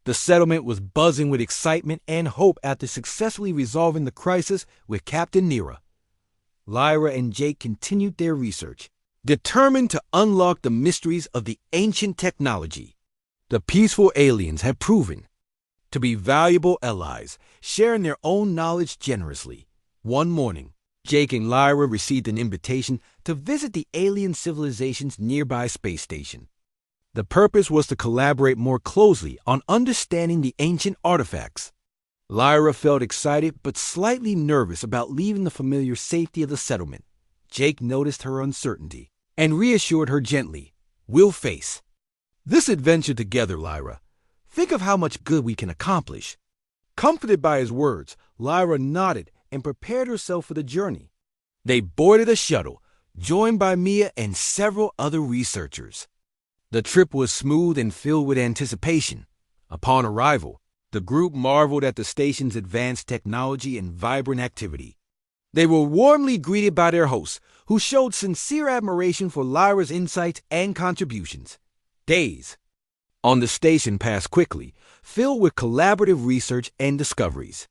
The settlement was buzzing with excitement and hope after successfully resolving the crisis with Captain Nera. Lyra and Jake continued their research, determined to unlock the mysteries of the ancient technology. The peaceful aliens had proven to be valuable allies, sharing their own knowledge generously. One morning, Jake and Lyra received an invitation to visit the alien civilization's nearby space station. The purpose was to collaborate more closely on understanding the ancient artifacts. Lyra felt excited but slightly nervous about leaving the familiar safety of the settlement. Jake noticed her uncertainty and reassured her gently, "We'll face this adventure together, Lyra. Think of how much good we can accomplish." Comforted by his words, Lyra nodded and prepared herself for the journey. They boarded a shuttle, joined by Mia and several other researchers. The trip was smooth and filled with anticipation. Upon arrival, the group marveled at the station's advanced technology and vibrant activity. They were warmly greeted by their hosts, who showed sincere admiration for Lyra's insights and contributions. Days on the station passed quickly, filled with collaborative research and discoveries.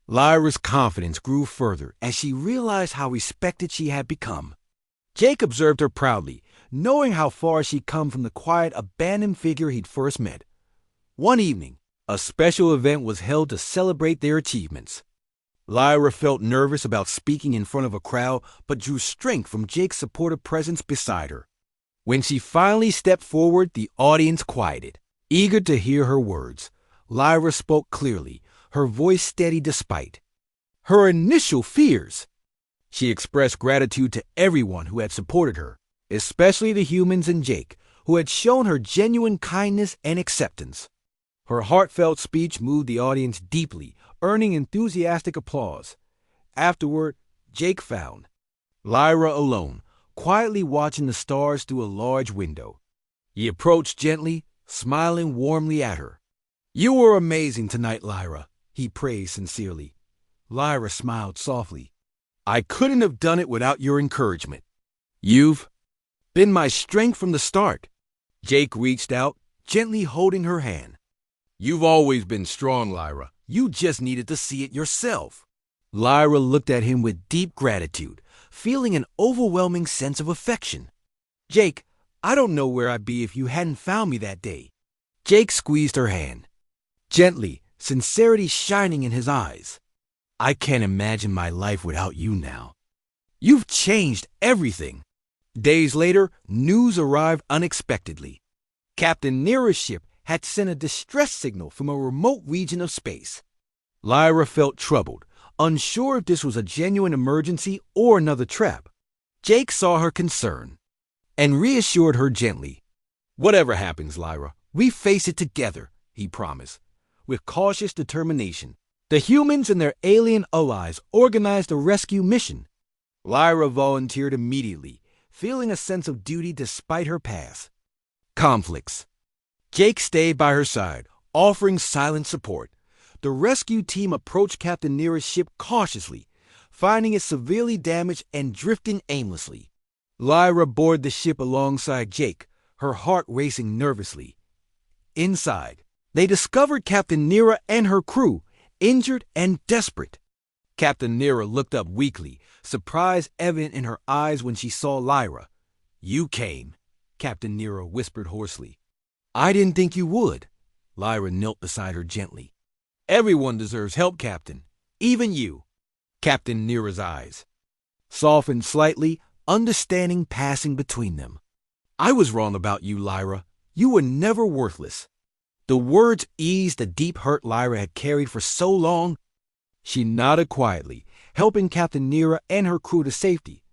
Lyra's confidence grew further as she realized how respected she had become. Jake observed her proudly, knowing how far she'd come from the quiet, abandoned figure he'd first met. One evening, a special event was held to celebrate their achievements. Lyra felt nervous about speaking in front of a crowd, but drew strength from Jake's supportive presence beside her. When she finally stepped forward, the audience quieted, eager to hear her words. Lyra spoke clearly, her voice steady despite her initial fears. She expressed gratitude to everyone who had supported her, especially the humans and Jake, who had shown her genuine kindness and acceptance. Her heartfelt speech moved the audience deeply, earning enthusiastic applause. Afterward, Jake found Lyra alone, quietly watching the stars through a large window. He approached gently, smiling warmly at her. "You were amazing tonight, Lyra," he praised sincerely. Lyra smiled softly. "I couldn't have done it without your encouragement. You've been my strength from the start." Jake reached out, gently holding her hand. "You've always been strong, Lyra. You just needed to see it yourself." Lyra looked at him with deep gratitude, feeling an overwhelming sense of affection. "Jake, I don't know where I'd be if you hadn't found me that day." Jake squeezed her hand, gently, sincerity shining in his eyes. "I can't imagine my life without you now. You've changed everything." Days later, news arrived unexpectedly. Captain Nera's ship had sent a distress signal from a remote region of space. Lyra felt troubled, unsure if this was a genuine emergency or another trap. Jake saw her concern and reassured her gently. "Whatever happens, Lyra, we face it together," he promised. With cautious determination, the humans and their alien allies organized a rescue mission. Lyra volunteered immediately, feeling a sense of duty despite her past conflicts. Jake stayed by her side, offering silent support. The rescue team approached Captain Nera's ship cautiously, finding it severely damaged and drifting aimlessly. Lyra boarded the ship alongside Jake, her heart racing nervously. Inside, they discovered Captain Nera and her crew, injured and desperate. Captain Nera looked up weakly, surprise evident in her eyes when she saw Lyra. "You came," Captain Nera whispered hoarsely. "I didn't think you would." Lyra knelt beside her gently. "Everyone deserves help, Captain. Even you." Captain Nera's eyes softened slightly, understanding passing between them. "I was wrong about you, Lyra. You were never worthless." The words eased the deep hurt Lyra had carried for so long. She nodded quietly, helping Captain Nera and her crew to safety.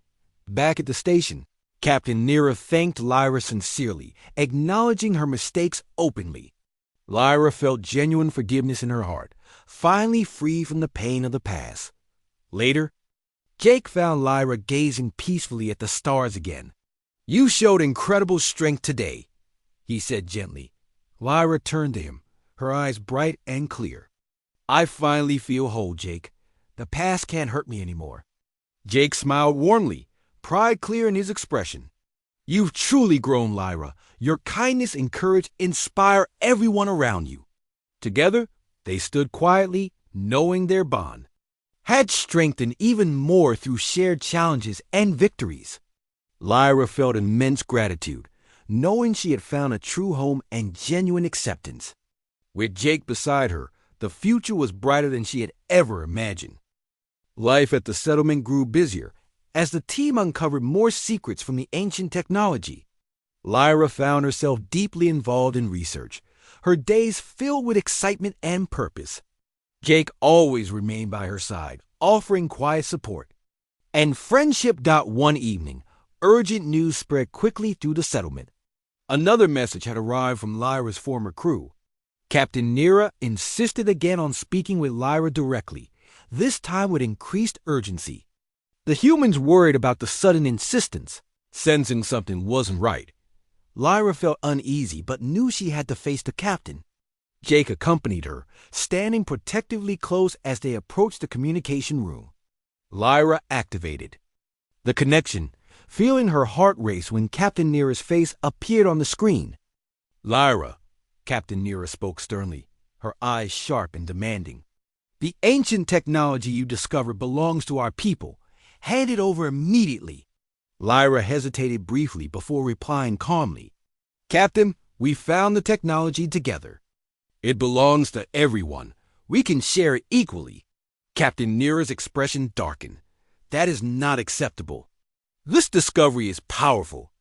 Back at the station, Captain Nera thanked Lyra sincerely, acknowledging her mistakes openly. Lyra felt genuine forgiveness in her heart, finally free from the pain of the past. Later, Jake found Lyra gazing peacefully at the stars again. "You showed incredible strength today," he said gently. Lyra turned to him, her eyes bright and clear. "I finally feel whole, Jake. The past can't hurt me anymore." Jake smiled warmly, pride clear in his expression. "You've truly grown, Lyra. Your kindness and courage inspire everyone around you." Together, they stood quietly, knowing their bond had strengthened even more through shared challenges and victories. Lyra felt immense gratitude, knowing she had found a true home and genuine acceptance. With Jake beside her, the future was brighter than she had ever imagined. Life at the settlement grew busier as the team uncovered more secrets from the ancient technology. Lyra found herself deeply involved in research, her days filled with excitement and purpose. Jake always remained by her side, offering quiet support. And friendship. One evening, urgent news spread quickly through the settlement. Another message had arrived from Lyra's former crew. Captain Nira insisted again on speaking with Lyra directly, this time with increased urgency. The humans worried about the sudden insistence, sensing something wasn't right. Lyra felt uneasy but knew she had to face the captain. Jake accompanied her, standing protectively close as they approached the communication room. Lyra activated the connection, feeling her heart race when Captain Nira's face appeared on the screen. "Lyra," Captain Nira spoke sternly, her eyes sharp and demanding. "The ancient technology you discovered belongs to our people. Hand it over immediately." Lyra hesitated briefly before replying calmly. "Captain, we found the technology together. It belongs to everyone. We can share it equally." Captain Nira's expression darkened. "That is not acceptable. This discovery is powerful.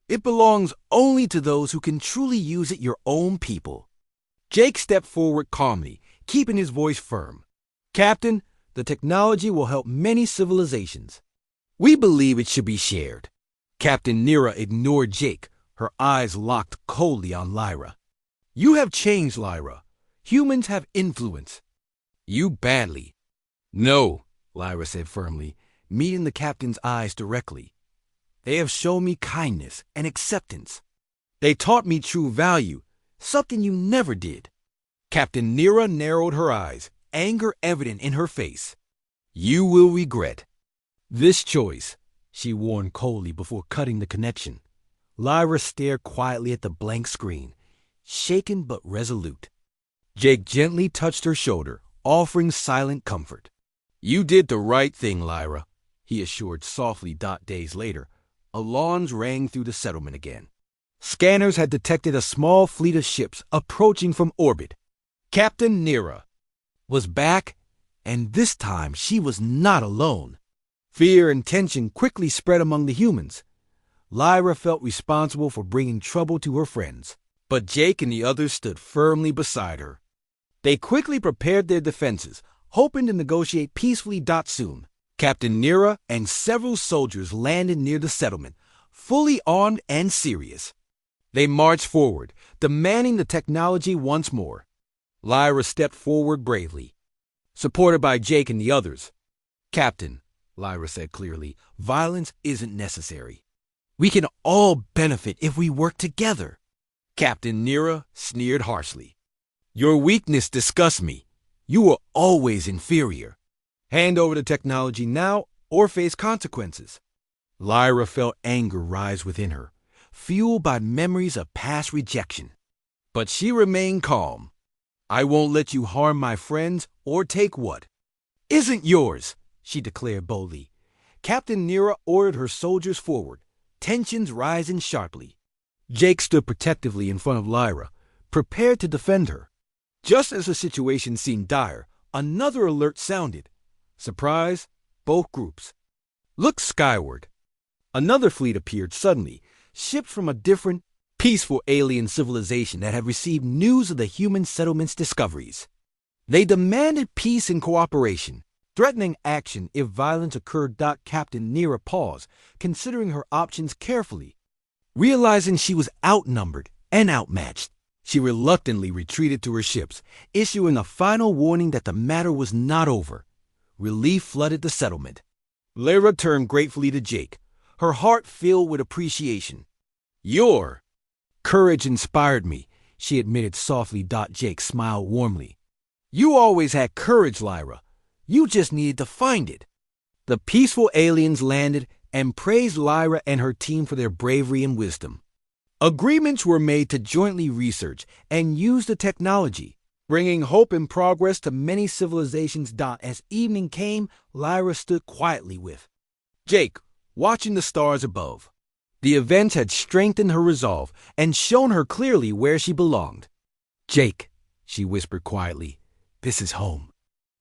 It belongs only to those who can truly use it, your own people." Jake stepped forward calmly, keeping his voice firm. "Captain, the technology will help many civilizations. We believe it should be shared." Captain Nira ignored Jake, her eyes locked coldly on Lyra. "You have changed, Lyra. Humans have influence. You badly." "No," Lyra said firmly, meeting the captain's eyes directly. "They have shown me kindness and acceptance. They taught me true value, something you never did." Captain Nira narrowed her eyes, anger evident in her face. "You will regret this choice," she warned coldly before cutting the connection. Lyra stared quietly at the blank screen, shaken but resolute. Jake gently touched her shoulder, offering silent comfort. "You did the right thing, Lyra," he assured softly. Days later, alarms rang through the settlement again. Scanners had detected a small fleet of ships approaching from orbit. Captain Nira was back, and this time she was not alone. Fear and tension quickly spread among the humans. Lyra felt responsible for bringing trouble to her friends, but Jake and the others stood firmly beside her. They quickly prepared their defenses, hoping to negotiate peacefully. Soon, Captain Nira and several soldiers landed near the settlement, fully armed and serious. They marched forward, demanding the technology once more. Lyra stepped forward bravely, supported by Jake and the others. "Captain," Lyra said clearly, "violence isn't necessary. We can all benefit if we work together." Captain Nira sneered harshly. "Your weakness disgusts me. You were always inferior. Hand over the technology now or face consequences." Lyra felt anger rise within her, fueled by memories of past rejection. But she remained calm. "I won't let you harm my friends or take what isn't yours," she declared boldly. Captain Nira ordered her soldiers forward, tensions rising sharply. Jake stood protectively in front of Lyra, prepared to defend her. Just as the situation seemed dire, another alert sounded. Surprise, both groups. Look skyward. Another fleet appeared suddenly, ships from a different, peaceful alien civilization that had received news of the human settlement's discoveries. They demanded peace and cooperation, threatening action if violence occurred. Captain Nira paused, considering her options carefully. Realizing she was outnumbered and outmatched, she reluctantly retreated to her ships, issuing a final warning that the matter was not over. Relief flooded the settlement. Lyra turned gratefully to Jake, her heart filled with appreciation. "Your courage inspired me," she admitted softly. Jake smiled warmly. "You always had courage, Lyra. You just needed to find it." The peaceful aliens landed and praised Lyra and her team for their bravery and wisdom. Agreements were made to jointly research and use the technology. bringing hope and progress to many civilizations. As evening came, Lyra stood quietly with Jake, watching the stars above. The events had strengthened her resolve and shown her clearly where she belonged. Jake, she whispered quietly, this is home.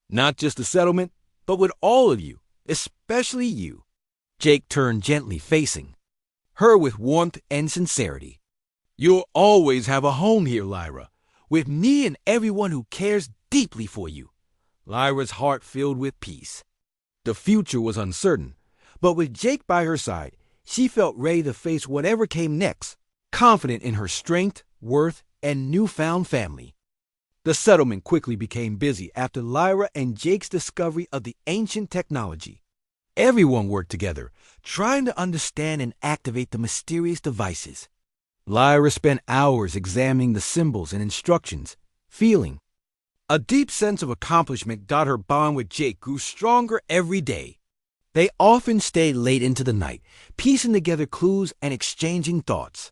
Not just the settlement, but with all of you, especially you. Jake turned gently, facing her with warmth and sincerity. You'll always have a home here, Lyra, with me and everyone who cares deeply for you. Lyra's heart filled with peace. The future was uncertain, but with Jake by her side, she felt ready to face whatever came next, confident in her strength, worth, and newfound family. The settlement quickly became busy after Lyra and Jake's discovery of the ancient technology. Everyone worked together, trying to understand and activate the mysterious devices. Lyra spent hours examining the symbols and instructions, feeling a deep sense of accomplishment. Her bond with Jake grew stronger every day. They often stayed late into the night, piecing together clues and exchanging thoughts.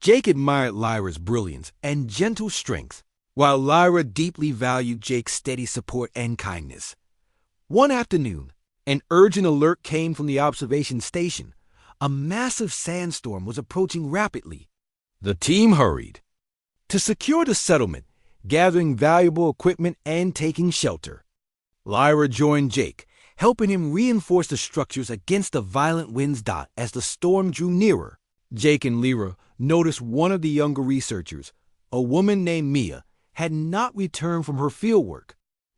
Jake admired Lyra's brilliance and gentle strength, while Lyra deeply valued Jake's steady support and kindness. One afternoon, an urgent alert came from the observation station. A massive sandstorm was approaching rapidly. The team hurried to secure the settlement, gathering valuable equipment and taking shelter. Lyra joined Jake, helping him reinforce the structures against the violent winds. As the storm drew nearer, Jake and Lyra noticed one of the younger researchers, a woman named Mia, had not returned from her fieldwork.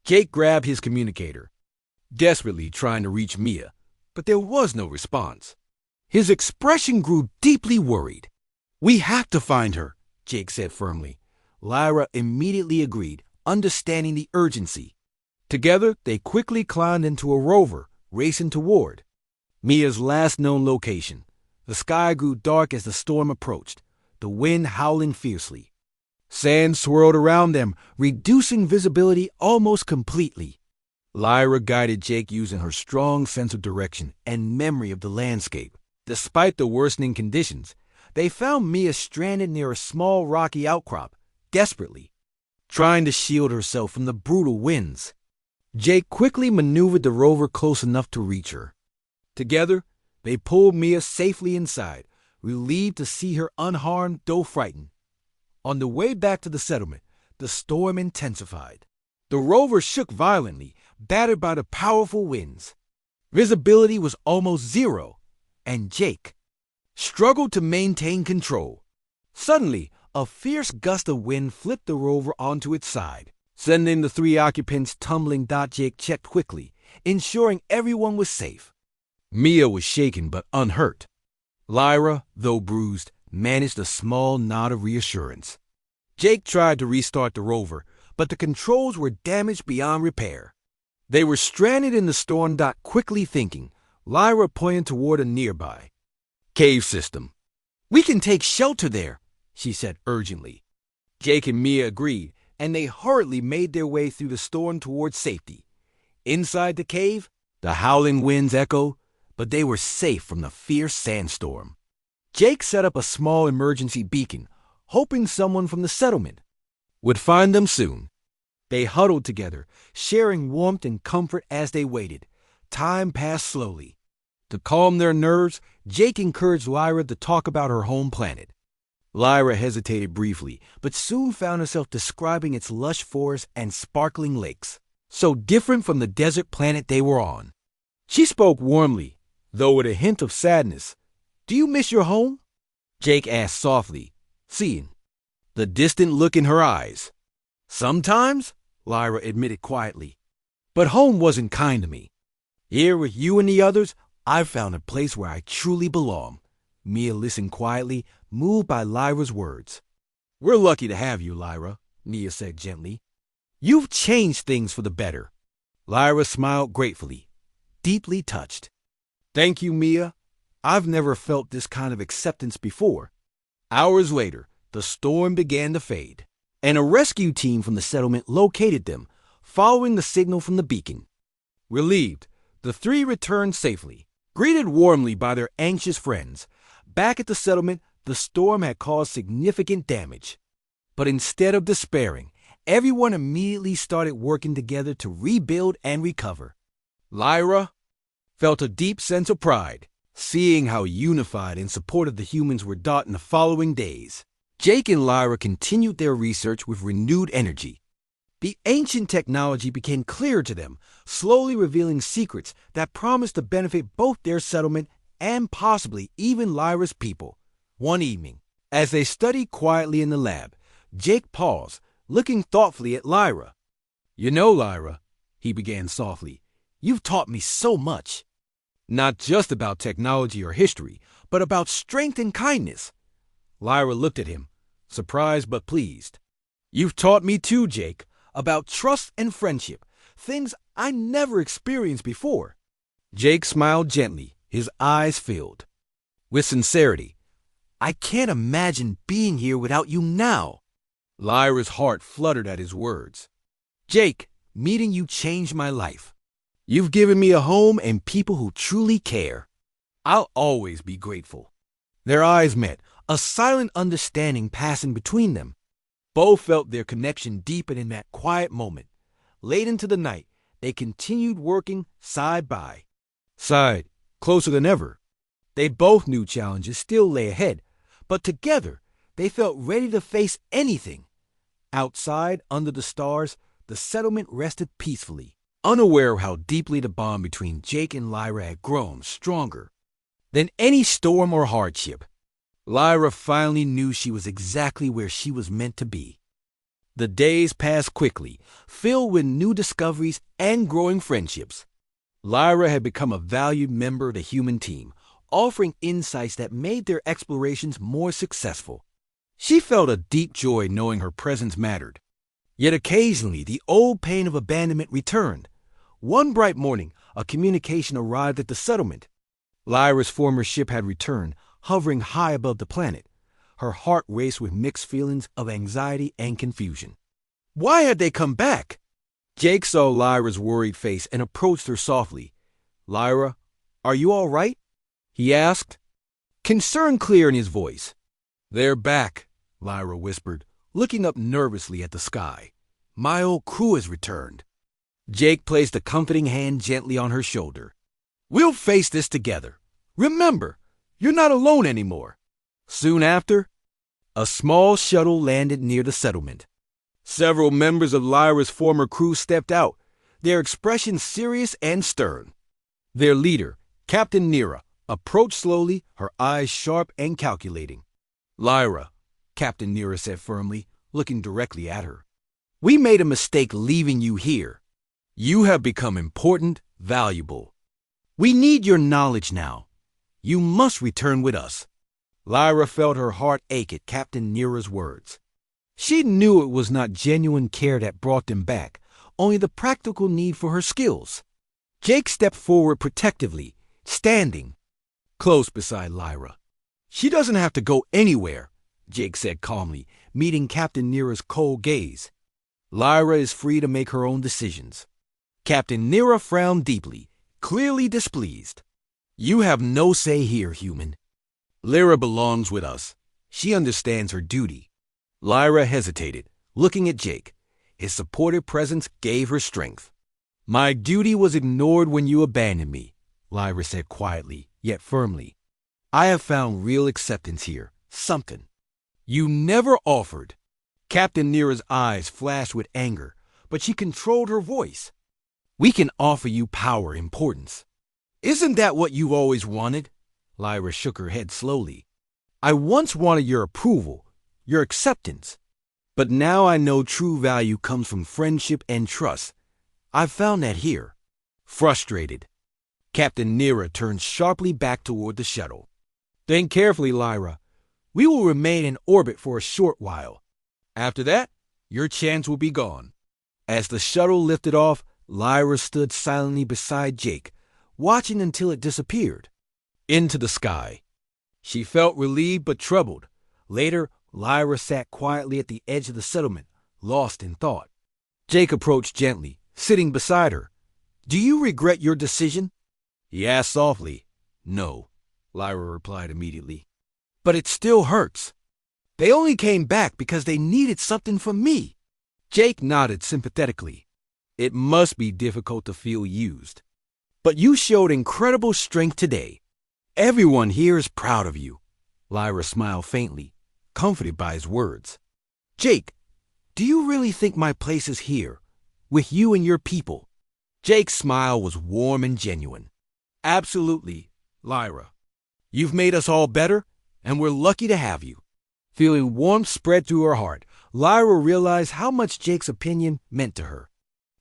Jake grabbed his communicator, desperately trying to reach Mia, but there was no response. His expression grew deeply worried. We have to find her, Jake said firmly. Lyra immediately agreed, understanding the urgency. Together, they quickly climbed into a rover, racing toward Mia's last known location. The sky grew dark as the storm approached, the wind howling fiercely. Sand swirled around them, reducing visibility almost completely. Lyra guided Jake using her strong sense of direction and memory of the landscape. Despite the worsening conditions, they found Mia stranded near a small rocky outcrop, desperately trying to shield herself from the brutal winds. Jake quickly maneuvered the rover close enough to reach her. Together, they pulled Mia safely inside, relieved to see her unharmed though frightened. On the way back to the settlement, the storm intensified. The rover shook violently, battered by the powerful winds. Visibility was almost zero, and Jake struggled to maintain control. Suddenly, a fierce gust of wind flipped the rover onto its side, sending the three occupants tumbling. Jake checked quickly, ensuring everyone was safe. Mia was shaken but unhurt. Lyra, though bruised, managed a small nod of reassurance. Jake tried to restart the rover, but the controls were damaged beyond repair. They were stranded in the storm. Quickly thinking, Lyra pointed toward a nearby cave system. We can take shelter there, she said urgently. Jake and Mia agreed, and they hurriedly made their way through the storm towards safety. Inside the cave, the howling winds echoed, but they were safe from the fierce sandstorm. Jake set up a small emergency beacon, hoping someone from the settlement would find them soon. They huddled together, sharing warmth and comfort as they waited. Time passed slowly. To calm their nerves, Jake encouraged Lyra to talk about her home planet. Lyra hesitated briefly, but soon found herself describing its lush forests and sparkling lakes, so different from the desert planet they were on. She spoke warmly, though with a hint of sadness. Do you miss your home? Jake asked softly, seeing the distant look in her eyes. Sometimes, Lyra admitted quietly, but home wasn't kind to me. Here with you and the others, I've found a place where I truly belong. Mia listened quietly, moved by Lyra's words. We're lucky to have you, Lyra, Mia said gently. You've changed things for the better. Lyra smiled gratefully, deeply touched. Thank you, Mia. I've never felt this kind of acceptance before. Hours later, the storm began to fade, and a rescue team from the settlement located them, following the signal from the beacon. Relieved, the three returned safely, greeted warmly by their anxious friends. Back at the settlement, the storm had caused significant damage. But instead of despairing, everyone immediately started working together to rebuild and recover. Lyra felt a deep sense of pride, seeing how unified and supportive the humans were in the following days. Jake and Lyra continued their research with renewed energy. The ancient technology became clearer to them, slowly revealing secrets that promised to benefit both their settlement and possibly even Lyra's people. One evening, as they studied quietly in the lab, Jake paused, looking thoughtfully at Lyra. "You know, Lyra," he began softly, "you've taught me so much. Not just about technology or history, but about strength and kindness." Lyra looked at him, surprised but pleased. "You've taught me too, Jake, about trust and friendship, things I never experienced before." Jake smiled gently, his eyes filled with sincerity. "I can't imagine being here without you now." Lyra's heart fluttered at his words. "Jake, meeting you changed my life. You've given me a home and people who truly care. I'll always be grateful." Their eyes met, a silent understanding passing between them. Both felt their connection deepen in that quiet moment. Late into the night, they continued working side by side, closer than ever. They both knew challenges still lay ahead, but together they felt ready to face anything. Outside, under the stars, the settlement rested peacefully, unaware of how deeply the bond between Jake and Lyra had grown stronger than any storm or hardship. Lyra finally knew she was exactly where she was meant to be. The days passed quickly, filled with new discoveries and growing friendships. Lyra had become a valued member of the human team, offering insights that made their explorations more successful. She felt a deep joy knowing her presence mattered. Yet occasionally, the old pain of abandonment returned. One bright morning, a communication arrived at the settlement. Lyra's former ship had returned, hovering high above the planet. Her heart raced with mixed feelings of anxiety and confusion. Why had they come back? Jake saw Lyra's worried face and approached her softly. "Lyra, are you all right?" he asked, concern clear in his voice. "They're back," Lyra whispered, looking up nervously at the sky. "My old crew has returned." Jake placed a comforting hand gently on her shoulder. "We'll face this together. Remember, you're not alone anymore." Soon after, a small shuttle landed near the settlement. Several members of Lyra's former crew stepped out, their expressions serious and stern. Their leader, Captain Nira, approached slowly, her eyes sharp and calculating. "Lyra," Captain Nira said firmly, looking directly at her, "we made a mistake leaving you here. You have become important, valuable. We need your knowledge now. You must return with us." Lyra felt her heart ache at Captain Nira's words. She knew it was not genuine care that brought them back, only the practical need for her skills. Jake stepped forward protectively, standing close beside Lyra. "She doesn't have to go anywhere," Jake said calmly, meeting Captain Nira's cold gaze. "Lyra is free to make her own decisions." Captain Nira frowned deeply, clearly displeased. "You have no say here, human. Lyra belongs with us. She understands her duty." Lyra hesitated, looking at Jake. His supportive presence gave her strength. "My duty was ignored when you abandoned me," Lyra said quietly, yet firmly. "I have found real acceptance here, something you never offered." Captain Nira's eyes flashed with anger, but she controlled her voice. "We can offer you power, importance. Isn't that what you've always wanted?" Lyra shook her head slowly. "I once wanted your approval, your acceptance. But now I know true value comes from friendship and trust. I've found that here." Frustrated, Captain Nira turned sharply back toward the shuttle. "Think carefully, Lyra. We will remain in orbit for a short while. After that, your chance will be gone." As the shuttle lifted off, Lyra stood silently beside Jake, watching until it disappeared into the sky. She felt relieved but troubled. Later, Lyra sat quietly at the edge of the settlement, lost in thought. Jake approached gently, sitting beside her. "Do you regret your decision?" he asked softly. "No," Lyra replied immediately. "But it still hurts. They only came back because they needed something from me." Jake nodded sympathetically. It must be difficult to feel used. But you showed incredible strength today. Everyone here is proud of you. Lyra smiled faintly, comforted by his words. Jake, do you really think my place is here, with you and your people? Jake's smile was warm and genuine. Absolutely, Lyra. You've made us all better, and we're lucky to have you. Feeling warmth spread through her heart, Lyra realized how much Jake's opinion meant to her.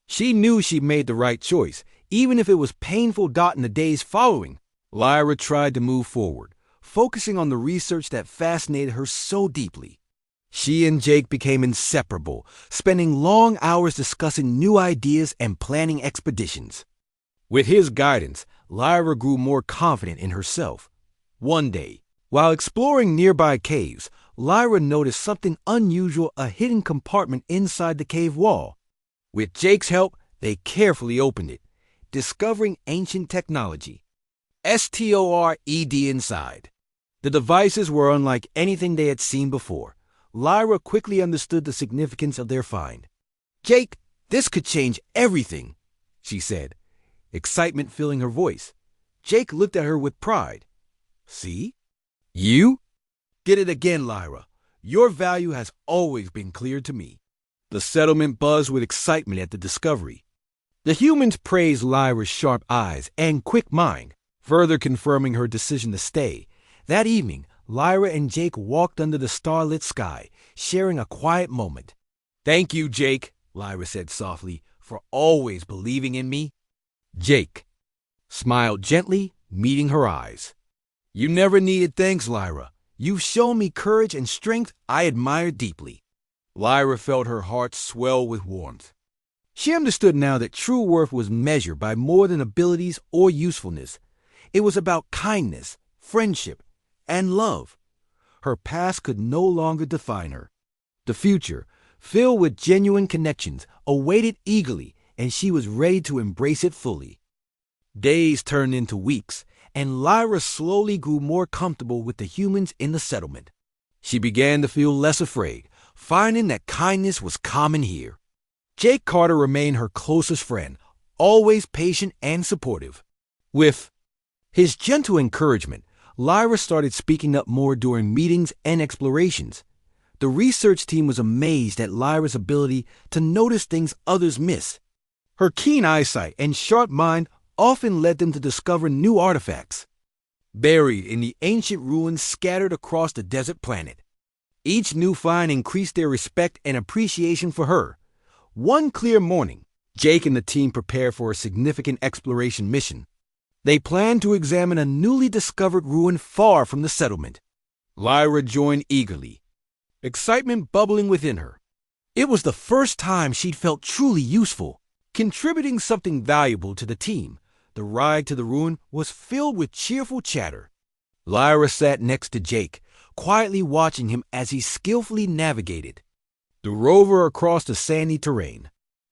She knew she made the right choice, even if it was painful in the days following. Lyra tried to move forward, focusing on the research that fascinated her so deeply. She and Jake became inseparable, spending long hours discussing new ideas and planning expeditions. With his guidance, Lyra grew more confident in herself. One day, while exploring nearby caves, Lyra noticed something unusual, a hidden compartment inside the cave wall. With Jake's help, they carefully opened it, discovering ancient technology. STORED inside. The devices were unlike anything they had seen before. Lyra quickly understood the significance of their find. Jake, this could change everything, she said, excitement filling her voice. Jake looked at her with pride. See? You? Get it again, Lyra. Your value has always been clear to me. The settlement buzzed with excitement at the discovery. The humans praised Lyra's sharp eyes and quick mind, further confirming her decision to stay. That evening, Lyra and Jake walked under the starlit sky, sharing a quiet moment. Thank you, Jake, Lyra said softly, for always believing in me. Jake smiled gently, meeting her eyes. You never needed thanks, Lyra. You've shown me courage and strength I admire deeply. Lyra felt her heart swell with warmth. She understood now that true worth was measured by more than abilities or usefulness. It was about kindness, friendship, and love. Her past could no longer define her. The future, filled with genuine connections, awaited eagerly, and she was ready to embrace it fully. Days turned into weeks, and Lyra slowly grew more comfortable with the humans in the settlement. She began to feel less afraid, finding that kindness was common here. Jake Carter remained her closest friend, always patient and supportive. With his gentle encouragement, Lyra started speaking up more during meetings and explorations. The research team was amazed at Lyra's ability to notice things others miss. Her keen eyesight and sharp mind often led them to discover new artifacts, buried in the ancient ruins scattered across the desert planet. Each new find increased their respect and appreciation for her. One clear morning, Jake and the team prepared for a significant exploration mission. They planned to examine a newly discovered ruin far from the settlement. Lyra joined eagerly, excitement bubbling within her. It was the first time she'd felt truly useful, contributing something valuable to the team. The ride to the ruin was filled with cheerful chatter. Lyra sat next to Jake, quietly watching him as he skillfully navigated the rover across the sandy terrain.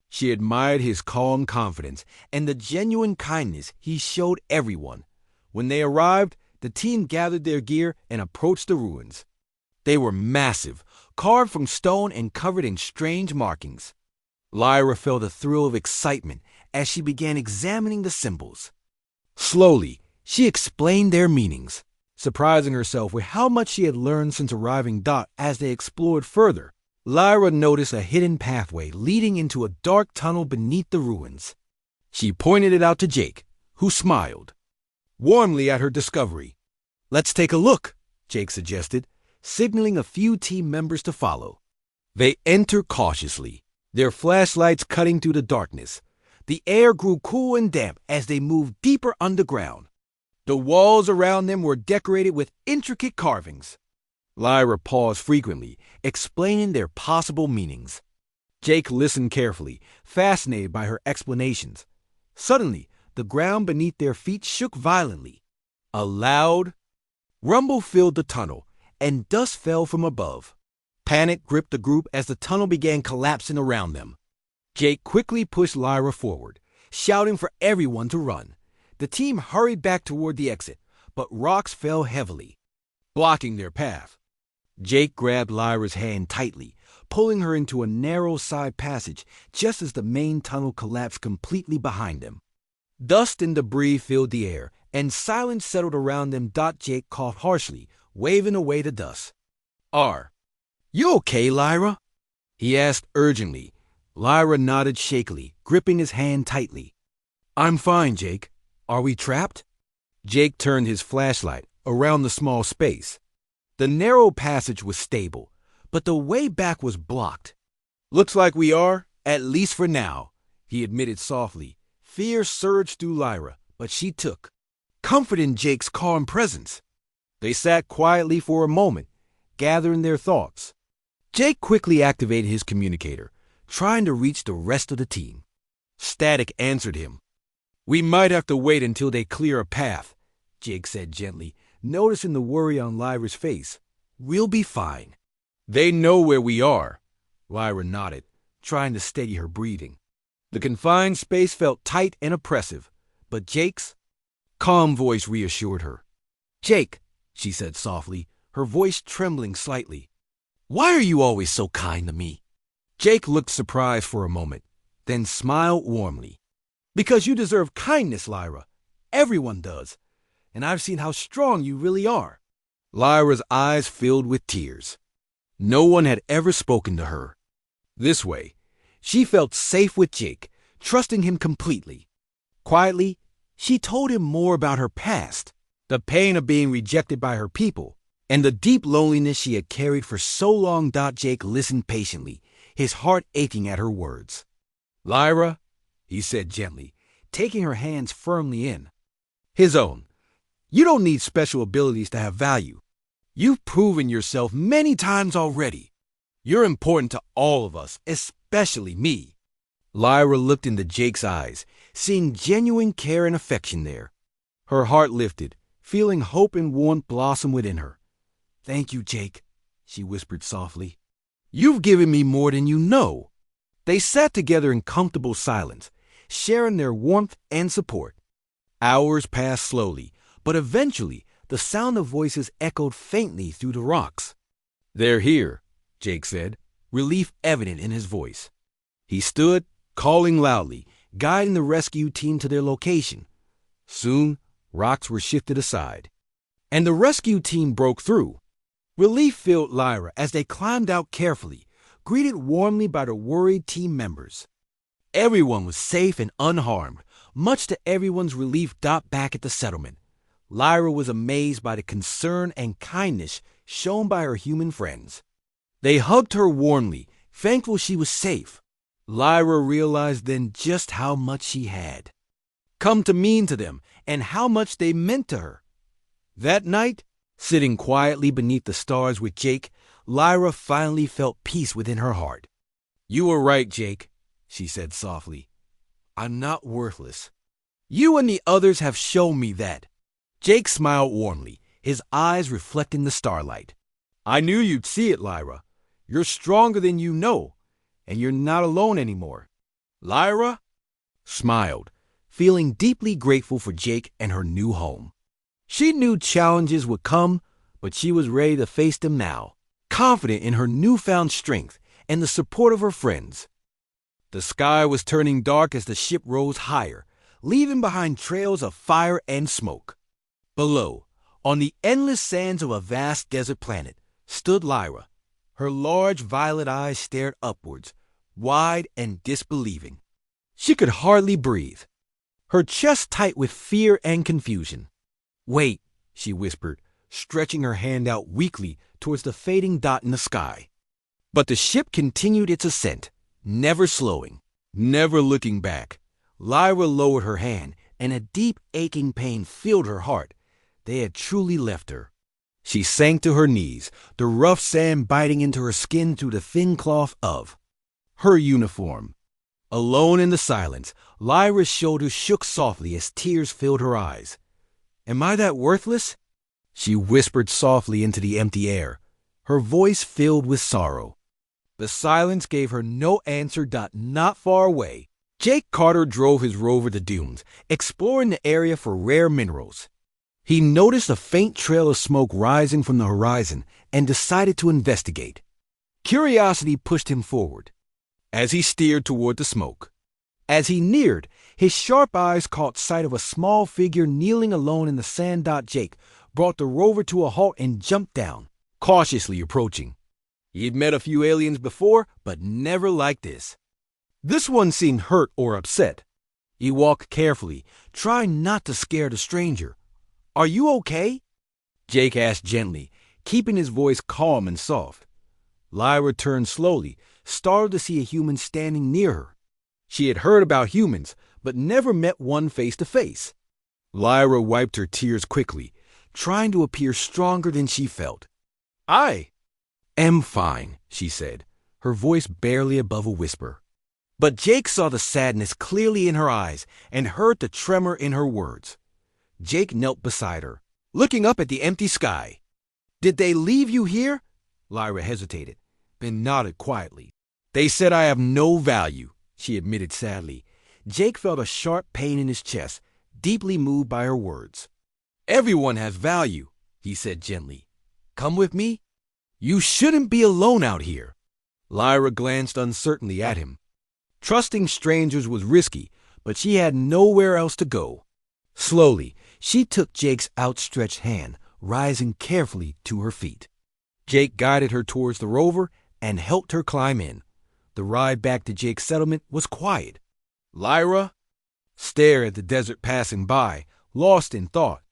She admired his calm confidence and the genuine kindness he showed everyone. When they arrived, the team gathered their gear and approached the ruins. They were massive, carved from stone and covered in strange markings. Lyra felt a thrill of excitement as she began examining the symbols. Slowly, she explained their meanings, surprising herself with how much she had learned since arriving. As they explored further, Lyra noticed a hidden pathway leading into a dark tunnel beneath the ruins. She pointed it out to Jake, who smiled warmly at her discovery. Let's take a look, Jake suggested, signaling a few team members to follow. They entered cautiously, their flashlights cutting through the darkness. The air grew cool and damp as they moved deeper underground. The walls around them were decorated with intricate carvings. Lyra paused frequently, explaining their possible meanings. Jake listened carefully, fascinated by her explanations. Suddenly, the ground beneath their feet shook violently. A loud rumble filled the tunnel, and dust fell from above. Panic gripped the group as the tunnel began collapsing around them. Jake quickly pushed Lyra forward, shouting for everyone to run. The team hurried back toward the exit, but rocks fell heavily, blocking their path. Jake grabbed Lyra's hand tightly, pulling her into a narrow side passage just as the main tunnel collapsed completely behind them. Dust and debris filled the air, and silence settled around them. Jake coughed harshly, waving away the dust. You okay, Lyra?" he asked urgently. Lyra nodded shakily, gripping his hand tightly. "I'm fine, Jake. Are we trapped?" Jake turned his flashlight around the small space. The narrow passage was stable, but the way back was blocked. "Looks like we are, at least for now," he admitted softly. Fear surged through Lyra, but she took comfort in Jake's calm presence. They sat quietly for a moment, gathering their thoughts. Jake quickly activated his communicator, trying to reach the rest of the team. Static answered him. "We might have to wait until they clear a path," Jake said gently, noticing the worry on Lyra's face. "We'll be fine." "They know where we are," Lyra nodded, trying to steady her breathing. The confined space felt tight and oppressive, but Jake's calm voice reassured her. "Jake," she said softly, her voice trembling slightly, "why are you always so kind to me?" Jake looked surprised for a moment, then smiled warmly. "Because you deserve kindness, Lyra. Everyone does. And I've seen how strong you really are." Lyra's eyes filled with tears. No one had ever spoken to her this way. She felt safe with Jake, trusting him completely. Quietly, she told him more about her past, the pain of being rejected by her people, and the deep loneliness she had carried for so long. Jake listened patiently, his heart aching at her words. "Lyra," he said gently, taking her hands firmly in his own, "you don't need special abilities to have value. You've proven yourself many times already. You're important to all of us, especially me." Lyra looked into Jake's eyes, seeing genuine care and affection there. Her heart lifted, feeling hope and warmth blossom within her. "Thank you, Jake," she whispered softly. "You've given me more than you know." They sat together in comfortable silence, sharing their warmth and support. Hours passed slowly, but eventually the sound of voices echoed faintly through the rocks. "They're here," Jake said, relief evident in his voice. He stood, calling loudly, guiding the rescue team to their location. Soon, rocks were shifted aside, and the rescue team broke through. Relief filled Lyra as they climbed out carefully, greeted warmly by the worried team members. Everyone was safe and unharmed, much to everyone's relief. Back at the settlement, Lyra was amazed by the concern and kindness shown by her human friends. They hugged her warmly, thankful she was safe. Lyra realized then just how much she had come to mean to them and how much they meant to her. That night, sitting quietly beneath the stars with Jake, Lyra finally felt peace within her heart. "You were right, Jake," she said softly. "I'm not worthless. You and the others have shown me that." Jake smiled warmly, his eyes reflecting the starlight. "I knew you'd see it, Lyra. You're stronger than you know, and you're not alone anymore." Lyra smiled, feeling deeply grateful for Jake and her new home. She knew challenges would come, but she was ready to face them now, confident in her newfound strength and the support of her friends. The sky was turning dark as the ship rose higher, leaving behind trails of fire and smoke. Below, on the endless sands of a vast desert planet, stood Lyra. Her large violet eyes stared upwards, wide and disbelieving. She could hardly breathe, her chest tight with fear and confusion. "Wait," she whispered, stretching her hand out weakly towards the fading dot in the sky. But the ship continued its ascent, never slowing, never looking back. Lyra lowered her hand, and a deep aching pain filled her heart. They had truly left her. She sank to her knees, the rough sand biting into her skin through the thin cloth of her uniform. Alone in the silence, Lyra's shoulders shook softly as tears filled her eyes. "Am I that worthless?" she whispered softly into the empty air, her voice filled with sorrow. The silence gave her no answer. Not far away, Jake Carter drove his rover to dunes, exploring the area for rare minerals. He noticed a faint trail of smoke rising from the horizon and decided to investigate. Curiosity pushed him forward as he steered toward the smoke. As he neared, his sharp eyes caught sight of a small figure kneeling alone in the sand. Jake brought the rover to a halt and jumped down, cautiously approaching. He'd met a few aliens before, but never like this. This one seemed hurt or upset. He walked carefully, trying not to scare the stranger. "Are you okay?" Jake asked gently, keeping his voice calm and soft. Lyra turned slowly, startled to see a human standing near her. She had heard about humans, but never met one face to face. Lyra wiped her tears quickly, trying to appear stronger than she felt. "I am fine," she said, her voice barely above a whisper. But Jake saw the sadness clearly in her eyes and heard the tremor in her words. Jake knelt beside her, looking up at the empty sky. "Did they leave you here?" Lyra hesitated, then nodded quietly. "They said I have no value," she admitted sadly. Jake felt a sharp pain in his chest, deeply moved by her words. "Everyone has value," he said gently. "Come with me? You shouldn't be alone out here." Lyra glanced uncertainly at him. Trusting strangers was risky, but she had nowhere else to go. Slowly, she took Jake's outstretched hand, rising carefully to her feet. Jake guided her towards the rover and helped her climb in. The ride back to Jake's settlement was quiet. Lyra stared at the desert passing by, lost in thought.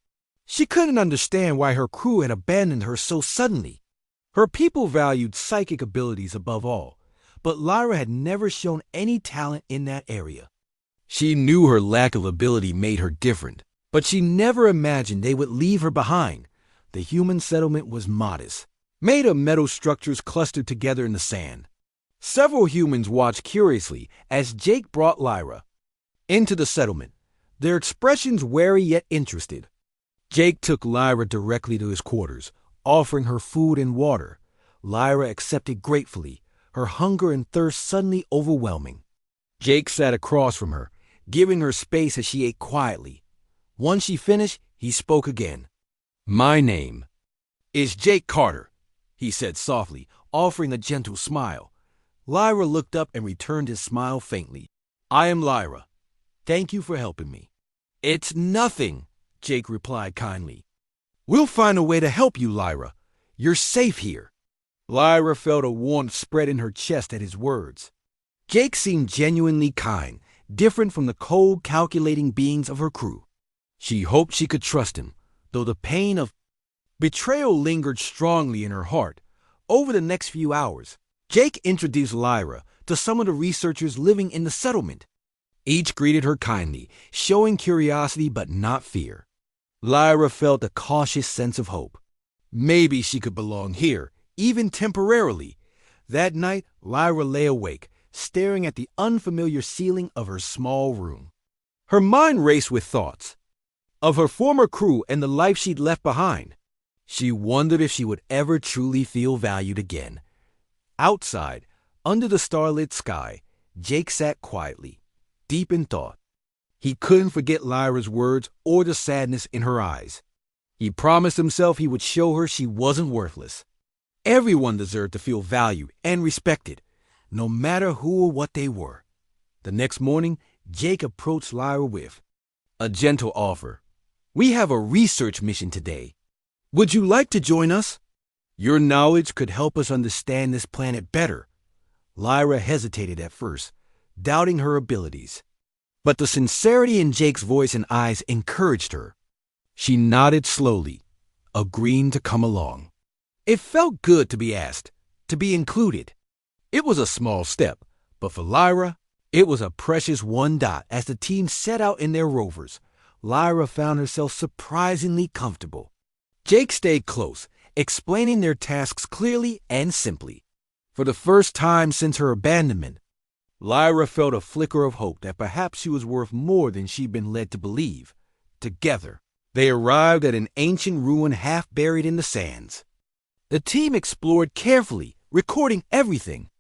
She couldn't understand why her crew had abandoned her so suddenly. Her people valued psychic abilities above all, but Lyra had never shown any talent in that area. She knew her lack of ability made her different, but she never imagined they would leave her behind. The human settlement was modest, made of metal structures clustered together in the sand. Several humans watched curiously as Jake brought Lyra into the settlement, their expressions wary yet interested. Jake took Lyra directly to his quarters, offering her food and water. Lyra accepted gratefully, her hunger and thirst suddenly overwhelming. Jake sat across from her, giving her space as she ate quietly. Once she finished, he spoke again. "My name is Jake Carter," he said softly, offering a gentle smile. Lyra looked up and returned his smile faintly. "I am Lyra. Thank you for helping me." "It's nothing," Jake replied kindly. "We'll find a way to help you, Lyra. You're safe here." Lyra felt a warmth spread in her chest at his words. Jake seemed genuinely kind, different from the cold, calculating beings of her crew. She hoped she could trust him, though the pain of betrayal lingered strongly in her heart. Over the next few hours, Jake introduced Lyra to some of the researchers living in the settlement. Each greeted her kindly, showing curiosity but not fear. Lyra felt a cautious sense of hope. Maybe she could belong here, even temporarily. That night, Lyra lay awake, staring at the unfamiliar ceiling of her small room. Her mind raced with thoughts of her former crew and the life she'd left behind. She wondered if she would ever truly feel valued again. Outside, under the starlit sky, Jake sat quietly, deep in thought. He couldn't forget Lyra's words or the sadness in her eyes. He promised himself he would show her she wasn't worthless. Everyone deserved to feel valued and respected, no matter who or what they were. The next morning, Jake approached Lyra with a gentle offer. "We have a research mission today. Would you like to join us? Your knowledge could help us understand this planet better." Lyra hesitated at first, doubting her abilities. But the sincerity in Jake's voice and eyes encouraged her. She nodded slowly, agreeing to come along. It felt good to be asked, to be included. It was a small step, but for Lyra, it was a precious one. As the team set out in their rovers, Lyra found herself surprisingly comfortable. Jake stayed close, explaining their tasks clearly and simply. For the first time since her abandonment, Lyra felt a flicker of hope that perhaps she was worth more than she'd been led to believe. Together, they arrived at an ancient ruin half buried in the sands. The team explored carefully, recording everything.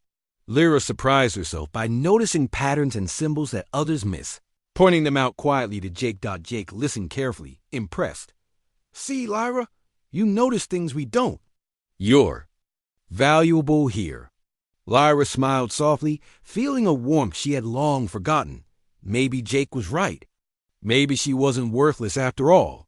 Lyra surprised herself by noticing patterns and symbols that others miss, pointing them out quietly to Jake. Jake listened carefully, impressed. "See, Lyra, you notice things we don't. You're valuable here." Lyra smiled softly, feeling a warmth she had long forgotten. Maybe Jake was right. Maybe she wasn't worthless after all.